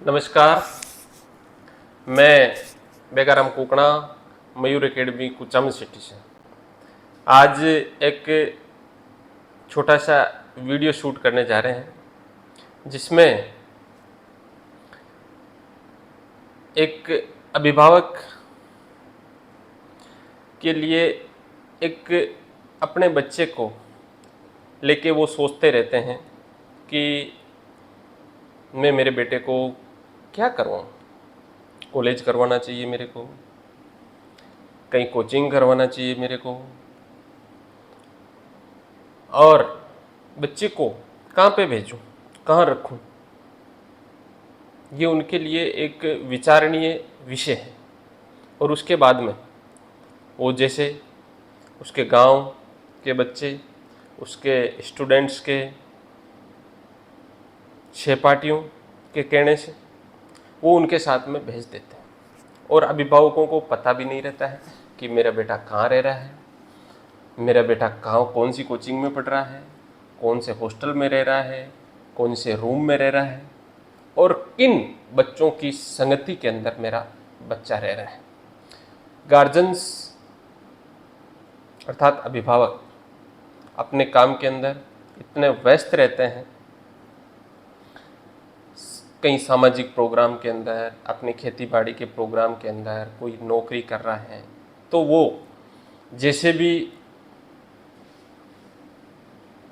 नमस्कार। मैं बेगाराम कोकणा, मयूर academy Kuchaman city से आज एक छोटा सा वीडियो शूट करने जा रहे हैं, जिसमें एक अभिभावक के लिए एक अपने बच्चे को लेके वो सोचते रहते हैं कि मैं मेरे बेटे को क्या करवाऊँ। कॉलेज करवाना चाहिए मेरे को, कहीं कोचिंग करवाना चाहिए मेरे को, और बच्चे को कहाँ पे भेजूँ, कहाँ रखूँ। ये उनके लिए एक विचारणीय विषय है। और उसके बाद में वो जैसे उसके गांव के बच्चे, उसके स्टूडेंट्स के सहपाठियों के कहने से वो उनके साथ में भेज देते हैं। और अभिभावकों को पता भी नहीं रहता है कि मेरा बेटा कहाँ रह रहा है, मेरा बेटा कहाँ कौन सी कोचिंग में पढ़ रहा है, कौन से हॉस्टल में रह रहा है, कौन से रूम में रह रहा है, और किन बच्चों की संगति के अंदर मेरा बच्चा रह रहा है। गार्जियंस अर्थात अभिभावक अपने काम के अंदर इतने व्यस्त रहते हैं, कहीं सामाजिक प्रोग्राम के अंदर, अपनी खेती बाड़ी के प्रोग्राम के अंदर, कोई नौकरी कर रहा है, तो वो जैसे भी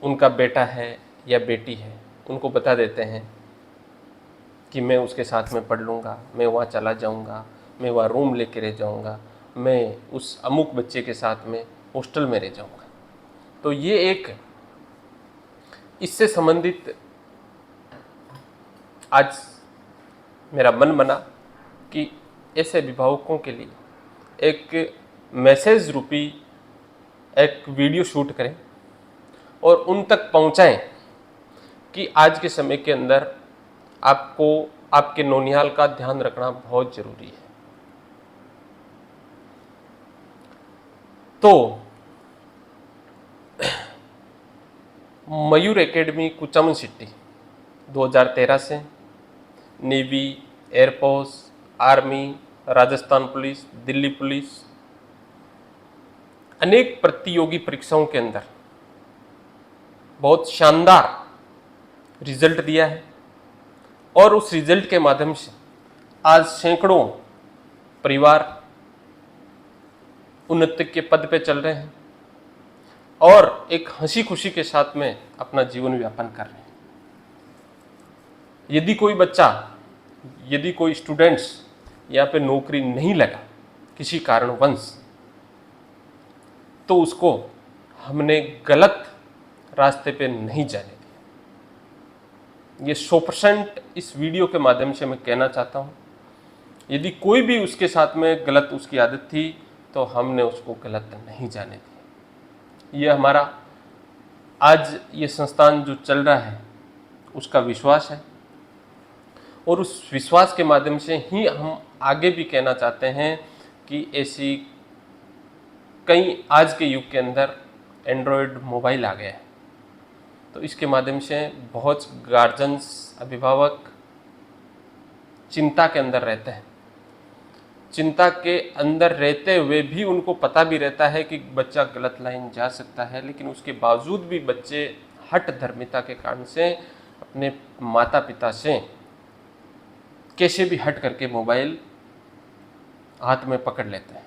उनका बेटा है या बेटी है उनको बता देते हैं कि मैं उसके साथ में पढ़ लूँगा, मैं वहाँ चला जाऊँगा, मैं वहाँ रूम लेके रह जाऊँगा, मैं उस अमुक बच्चे के साथ में हॉस्टल में रह जाऊँगा। तो ये एक इससे संबंधित आज मेरा मन बना कि ऐसे अभिभावकों के लिए एक मैसेज रूपी एक वीडियो शूट करें और उन तक पहुंचाएं कि आज के समय के अंदर आपको आपके नौनिहाल का ध्यान रखना बहुत जरूरी है। तो मयूर एकेडमी कुचामन सिटी 2013 से navy, air force, army, Rajasthan police, Delhi police, अनेक प्रतियोगी परीक्षाओं के अंदर बहुत शानदार रिजल्ट दिया है। और उस रिजल्ट के माध्यम से आज सैकड़ों परिवार उन्नति के पद पे चल रहे हैं और एक हंसी खुशी के साथ में अपना जीवन व्यापन कर रहे हैं। यदि कोई स्टूडेंट्स यहाँ पे नौकरी नहीं लगा किसी कारणवश, तो उसको हमने गलत रास्ते पे नहीं जाने दिया। ये 100% इस वीडियो के माध्यम से मैं कहना चाहता हूँ। यदि कोई भी उसके साथ में गलत उसकी आदत थी तो हमने उसको गलत नहीं जाने दिया। ये हमारा आज ये संस्थान जो चल रहा है उसका विश्वास है, और उस विश्वास के माध्यम से ही हम आगे भी कहना चाहते हैं कि ऐसी कई आज के युग के अंदर एंड्रॉयड मोबाइल आ गया है, तो इसके माध्यम से बहुत गार्जियंस अभिभावक चिंता के अंदर रहते हैं। चिंता के अंदर रहते हुए भी उनको पता भी रहता है कि बच्चा गलत लाइन जा सकता है, लेकिन उसके बावजूद भी बच्चे हठ धर्मिता के कारण से अपने माता पिता से कैसे भी हट करके मोबाइल हाथ में पकड़ लेते हैं।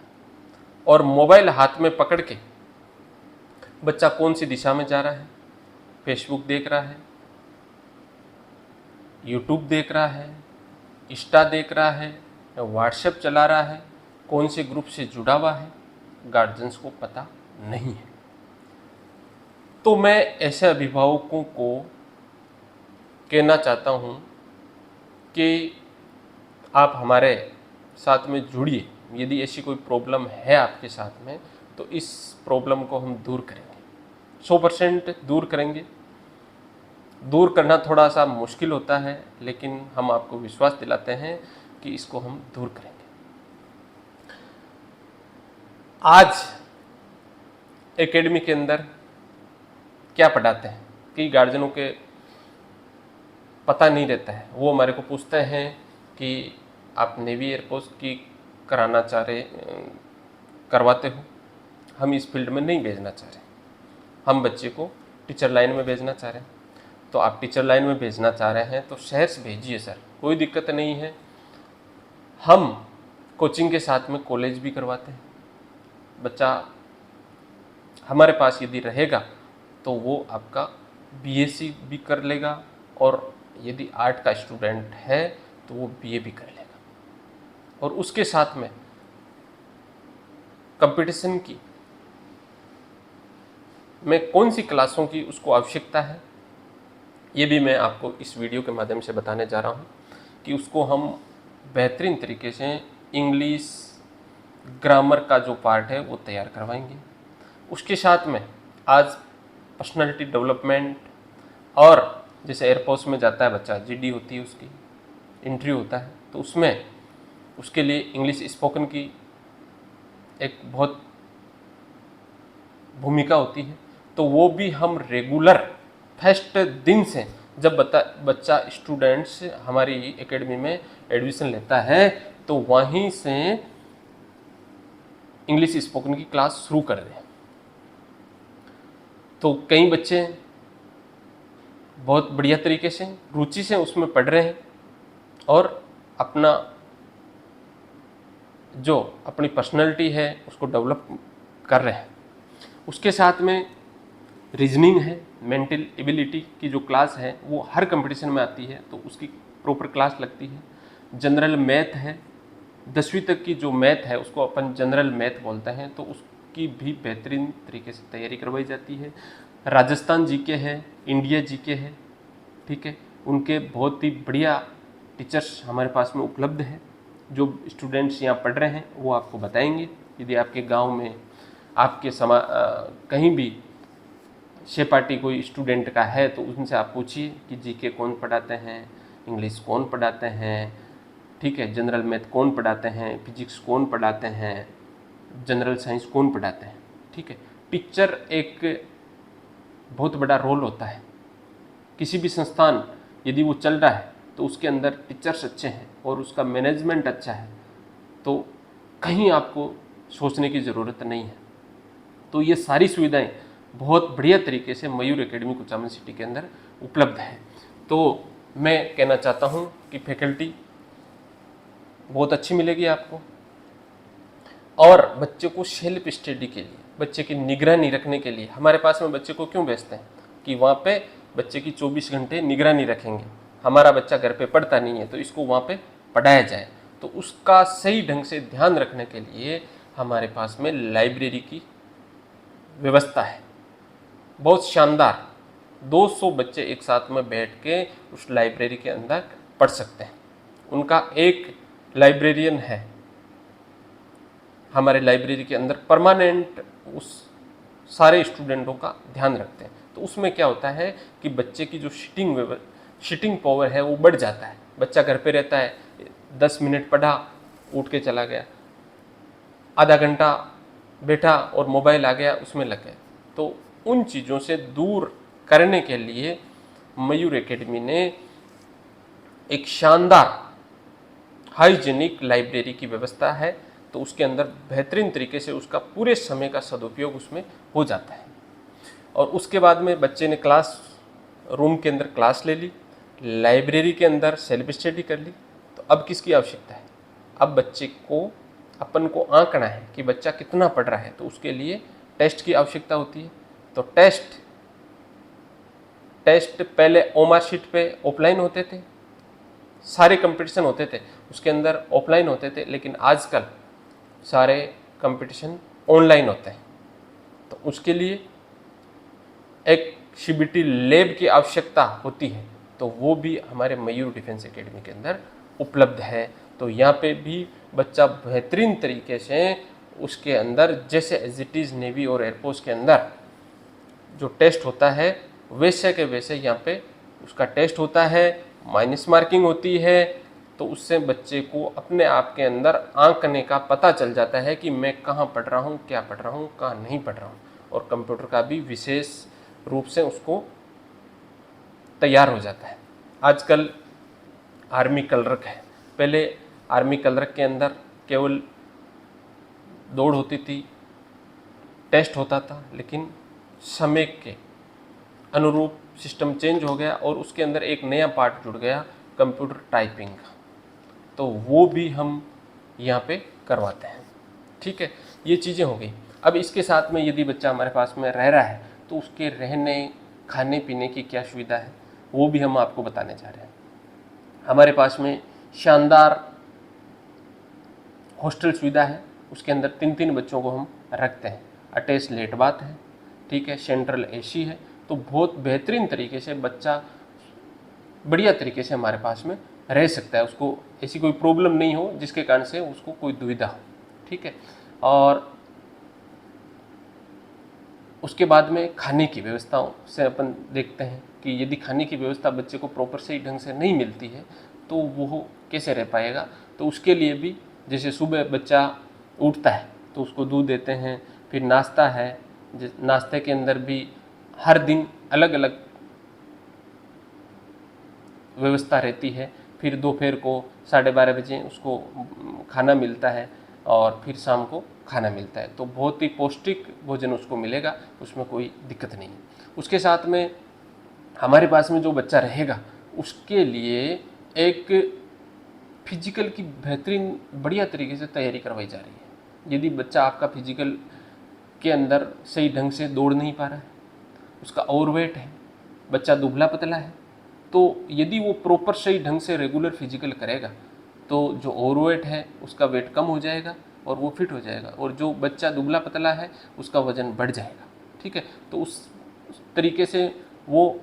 और मोबाइल हाथ में पकड़ के बच्चा कौन सी दिशा में जा रहा है, फेसबुक देख रहा है, यूट्यूब देख रहा है, इंस्टा देख रहा है, व्हाट्सएप चला रहा है, कौन से ग्रुप से जुड़ा हुआ है, गार्जियंस को पता नहीं है। तो मैं ऐसे अभिभावकों को कहना चाहता हूँ कि आप हमारे साथ में जुड़िए। यदि ऐसी कोई प्रॉब्लम है आपके साथ में तो इस प्रॉब्लम को हम दूर करेंगे, 100% दूर करेंगे। दूर करना थोड़ा सा मुश्किल होता है, लेकिन हम आपको विश्वास दिलाते हैं कि इसको हम दूर करेंगे। आज एकेडमी के अंदर क्या पढ़ाते हैं, कई गार्जियनों के पता नहीं रहता है। वो हमारे को पूछते हैं कि आप नेवी एयरफोर्स की कराना चाह रहे करवाते हो, हम इस फील्ड में नहीं भेजना चाह रहे, हम बच्चे को टीचर लाइन में भेजना चाह रहे हैं। तो आप टीचर लाइन में भेजना चाह रहे हैं तो शहर से भेजिए सर, कोई दिक्कत नहीं है। हम कोचिंग के साथ में कॉलेज भी करवाते हैं। बच्चा हमारे पास यदि रहेगा तो वो आपका बीएससी भी कर लेगा, और यदि आर्ट का स्टूडेंट है तो वो बीए भी कर लेगा। और उसके साथ में कंपटीशन की में कौन सी क्लासों की उसको आवश्यकता है, ये भी मैं आपको इस वीडियो के माध्यम से बताने जा रहा हूँ कि उसको हम बेहतरीन तरीके से इंग्लिश ग्रामर का जो पार्ट है वो तैयार करवाएंगे। उसके साथ में आज पर्सनालिटी डेवलपमेंट, और जैसे एयरफोर्स में जाता है बच्चा, जीडी होती है, उसकी इंटरव्यू होता है, तो उसमें उसके लिए इंग्लिश स्पोकन की एक बहुत भूमिका होती है। तो वो भी हम रेगुलर फर्स्ट दिन से, जब बच्चा स्टूडेंट्स हमारी एकेडमी में एडमिशन लेता है तो वहीं से इंग्लिश स्पोकन की क्लास शुरू कर दें। तो कई बच्चे बहुत बढ़िया तरीके से रुचि से उसमें पढ़ रहे हैं और अपना जो अपनी पर्सनैलिटी है उसको डेवलप कर रहे हैं। उसके साथ में रीजनिंग है, मेंटल एबिलिटी की जो क्लास है वो हर कंपटीशन में आती है, तो उसकी प्रॉपर क्लास लगती है। जनरल मैथ है, 10वीं तक की जो मैथ है उसको अपन जनरल मैथ बोलते हैं, तो उसकी भी बेहतरीन तरीके से तैयारी करवाई जाती है। राजस्थान जीके है, इंडिया जीके है, ठीक है, उनके बहुत ही बढ़िया टीचर्स हमारे पास में उपलब्ध हैं। जो स्टूडेंट्स यहाँ पढ़ रहे हैं वो आपको बताएंगे। यदि आपके गांव में आपके कहीं भी शेपाटी कोई स्टूडेंट का है तो उनसे आप पूछिए कि जीके कौन पढ़ाते हैं, इंग्लिश कौन पढ़ाते हैं, ठीक है, जनरल मैथ कौन पढ़ाते हैं, फिजिक्स कौन पढ़ाते हैं, जनरल साइंस कौन पढ़ाते हैं, ठीक है। टीचर एक बहुत बड़ा रोल होता है। किसी भी संस्थान यदि वो चल रहा है तो उसके अंदर टीचर्स अच्छे हैं और उसका मैनेजमेंट अच्छा है तो कहीं आपको सोचने की ज़रूरत नहीं है। तो ये सारी सुविधाएं बहुत बढ़िया तरीके से मयूर एकेडमी कुचामन सिटी के अंदर उपलब्ध है। तो मैं कहना चाहता हूँ कि फैकल्टी बहुत अच्छी मिलेगी आपको, और बच्चे को सेल्फ स्टडी के लिए, बच्चे की निगरानी रखने के लिए हमारे पास में बच्चे को क्यों भेजते हैं कि वहाँ पे बच्चे की 24 घंटे निगरानी रखेंगे। हमारा बच्चा घर पे पढ़ता नहीं है तो इसको वहाँ पे पढ़ाया जाए, तो उसका सही ढंग से ध्यान रखने के लिए हमारे पास में लाइब्रेरी की व्यवस्था है, बहुत शानदार। 200 बच्चे एक साथ में बैठ के उस लाइब्रेरी के अंदर पढ़ सकते हैं। उनका एक लाइब्रेरियन है हमारे लाइब्रेरी के अंदर, परमानेंट उस सारे स्टूडेंटों का ध्यान रखते हैं। तो उसमें क्या होता है कि बच्चे की जो सिटिंग पावर है वो बढ़ जाता है। बच्चा घर पे रहता है, 10 मिनट पढ़ा, उठ के चला गया, आधा घंटा बैठा और मोबाइल आ गया उसमें लग गया। तो उन चीज़ों से दूर करने के लिए मयूर एकेडमी ने एक शानदार हाइजीनिक लाइब्रेरी की व्यवस्था है, तो उसके अंदर बेहतरीन तरीके से उसका पूरे समय का सदुपयोग उसमें हो जाता है। और उसके बाद में बच्चे ने क्लास रूम के अंदर क्लास ले ली, लाइब्रेरी के अंदर सेल्फ स्टडी कर ली, तो अब किसकी आवश्यकता है? अब बच्चे को अपन को आंकना है कि बच्चा कितना पढ़ रहा है, तो उसके लिए टेस्ट की आवश्यकता होती है। तो टेस्ट पहले ओमार शीट पे ऑफलाइन होते थे, सारे कंपटीशन होते थे उसके अंदर ऑफलाइन होते थे, लेकिन आजकल सारे कंपटीशन ऑनलाइन होते हैं। तो उसके लिए एक सीबीटी लैब की आवश्यकता होती है, तो वो भी हमारे मयूर डिफेंस एकेडमी के अंदर उपलब्ध है। तो यहाँ पे भी बच्चा बेहतरीन तरीके से उसके अंदर, जैसे एज इट इज़ नेवी और एयरफोर्स के अंदर जो टेस्ट होता है वैसे के वैसे यहाँ पे उसका टेस्ट होता है, माइनस मार्किंग होती है। तो उससे बच्चे को अपने आप के अंदर आंकने का पता चल जाता है कि मैं कहाँ पढ़ रहा हूँ, क्या पढ़ रहा हूँ, कहाँ नहीं पढ़ रहा हूँ, और कंप्यूटर का भी विशेष रूप से उसको तैयार हो जाता है। आजकल आर्मी क्लर्क है, पहले आर्मी कलरक के अंदर केवल दौड़ होती थी, टेस्ट होता था, लेकिन समय के अनुरूप सिस्टम चेंज हो गया और उसके अंदर एक नया पार्ट जुड़ गया, कंप्यूटर टाइपिंग का। तो वो भी हम यहाँ पे करवाते हैं। ठीक है, ये चीज़ें हो गई। अब इसके साथ में यदि बच्चा हमारे पास में रह रहा है तो उसके रहने खाने पीने की क्या सुविधा है वो भी हम आपको बताने जा रहे हैं। हमारे पास में शानदार हॉस्टल सुविधा है, उसके अंदर 3-3 बच्चों को हम रखते हैं। अटैच लेट बाथ है, ठीक है, सेंट्रल एसी है, तो बहुत बेहतरीन तरीके से बच्चा बढ़िया तरीके से हमारे पास में रह सकता है। उसको ऐसी कोई प्रॉब्लम नहीं हो जिसके कारण से उसको कोई दुविधा हो। ठीक है, और उसके बाद में खाने की व्यवस्थाओं से अपन देखते हैं कि यदि खाने की व्यवस्था बच्चे को प्रॉपर सही ढंग से नहीं मिलती है तो वो कैसे रह पाएगा। तो उसके लिए भी जैसे सुबह बच्चा उठता है तो उसको दूध देते हैं, फिर नाश्ता है, नाश्ते के अंदर भी हर दिन अलग अलग व्यवस्था रहती है। फिर दोपहर को 12:30 बजे उसको खाना मिलता है और फिर शाम को खाना मिलता है। तो बहुत ही पौष्टिक भोजन उसको मिलेगा, उसमें कोई दिक्कत नहीं है। उसके साथ में हमारे पास में जो बच्चा रहेगा उसके लिए एक फिजिकल की बेहतरीन बढ़िया तरीके से तैयारी करवाई जा रही है। यदि बच्चा आपका फिजिकल के अंदर सही ढंग से दौड़ नहीं पा रहा है, उसका ओवरवेट है, बच्चा दुबला पतला है, तो यदि वो प्रॉपर सही ढंग से रेगुलर फिजिकल करेगा तो जो ओवरवेट है उसका वेट कम हो जाएगा और वो फिट हो जाएगा, और जो बच्चा दुबला पतला है उसका वज़न बढ़ जाएगा। ठीक है, तो उस तरीके से वो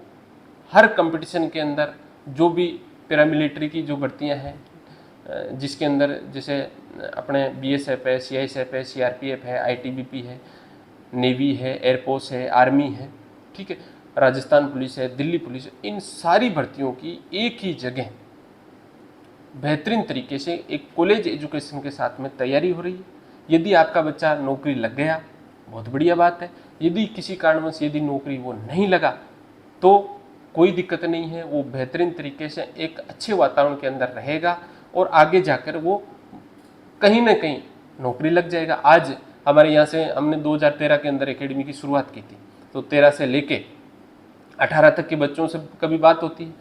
हर कंपटीशन के अंदर जो भी पैरामिलिट्री की जो भर्तियां हैं जिसके अंदर जैसे अपने BSF है, CISF है, CRPF है, ITBP है, नेवी है, एयरफोर्स है, आर्मी है, ठीक है, राजस्थान पुलिस है, दिल्ली पुलिस है, इन सारी भर्तियों की एक ही जगह बेहतरीन तरीके से एक कॉलेज एजुकेशन के साथ में तैयारी हो रही है। यदि आपका बच्चा नौकरी लग गया बहुत बढ़िया बात है, यदि किसी कारणवश यदि नौकरी वो नहीं लगा तो कोई दिक्कत नहीं है, वो बेहतरीन तरीके से एक अच्छे वातावरण के अंदर रहेगा और आगे जाकर वो कहीं ना कहीं नौकरी लग जाएगा। आज हमारे यहाँ से हमने 2013 के अंदर एकेडमी की शुरुआत की थी, तो 13 से लेके 18 तक के बच्चों से कभी बात होती है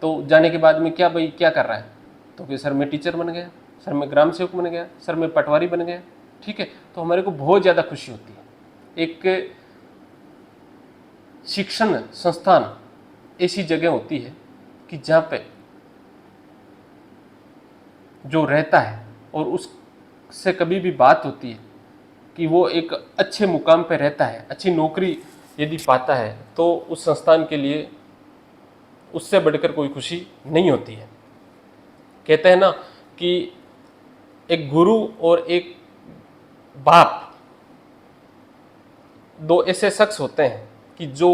तो जाने के बाद में क्या भाई क्या कर रहा है, तो कि सर मैं टीचर बन गया, सर मैं ग्राम सेवक बन गया, सर मैं पटवारी बन गया। ठीक है, तो हमारे को बहुत ज़्यादा खुशी होती है। एक शिक्षण संस्थान ऐसी जगह होती है कि जहाँ पे जो रहता है और उससे कभी भी बात होती है कि वो एक अच्छे मुकाम पे रहता है, अच्छी नौकरी यदि पाता है, तो उस संस्थान के लिए उससे बढ़कर कोई खुशी नहीं होती है। कहते हैं ना कि एक गुरु और एक बाप दो ऐसे शख्स होते हैं कि जो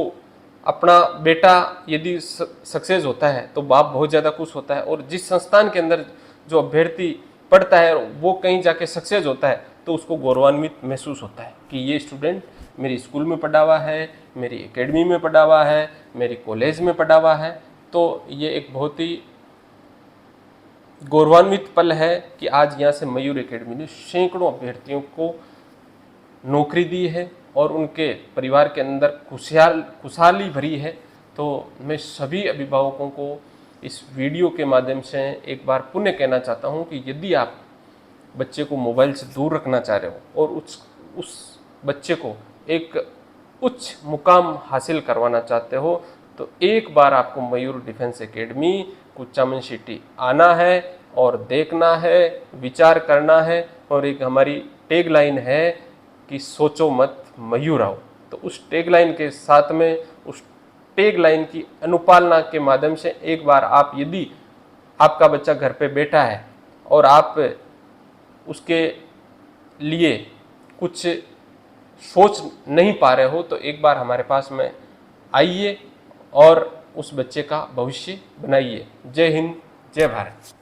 अपना बेटा यदि सक्सेस होता है तो बाप बहुत ज़्यादा खुश होता है, और जिस संस्थान के अंदर जो अभ्यर्थी पढ़ता है वो कहीं जाके सक्सेस होता है तो उसको गौरवान्वित महसूस होता है कि ये स्टूडेंट मेरी स्कूल में पढ़ा हुआ है, मेरी एकेडमी में पढ़ा हुआ है, मेरी कॉलेज में पढ़ा हुआ है। तो ये एक बहुत ही गौरवान्वित पल है कि आज यहाँ से मयूर एकेडमी ने सैकड़ों अभ्यर्थियों को नौकरी दी है और उनके परिवार के अंदर खुशहाली भरी है। तो मैं सभी अभिभावकों को इस वीडियो के माध्यम से एक बार पुनः कहना चाहता हूँ कि यदि आप बच्चे को मोबाइल से दूर रखना चाह रहे हो और उस बच्चे को एक उच्च मुकाम हासिल करवाना चाहते हो तो एक बार आपको मयूर डिफेंस एकेडमी कुचामन सिटी आना है और देखना है, विचार करना है। और एक हमारी टैगलाइन है कि सोचो मत मयूर आओ। तो उस टैगलाइन के साथ में उस टैगलाइन की अनुपालना के माध्यम से एक बार आप यदि आपका बच्चा घर पे बैठा है और आप उसके लिए कुछ सोच नहीं पा रहे हो तो एक बार हमारे पास में आइए और उस बच्चे का भविष्य बनाइए। जय हिंद, जय भारत।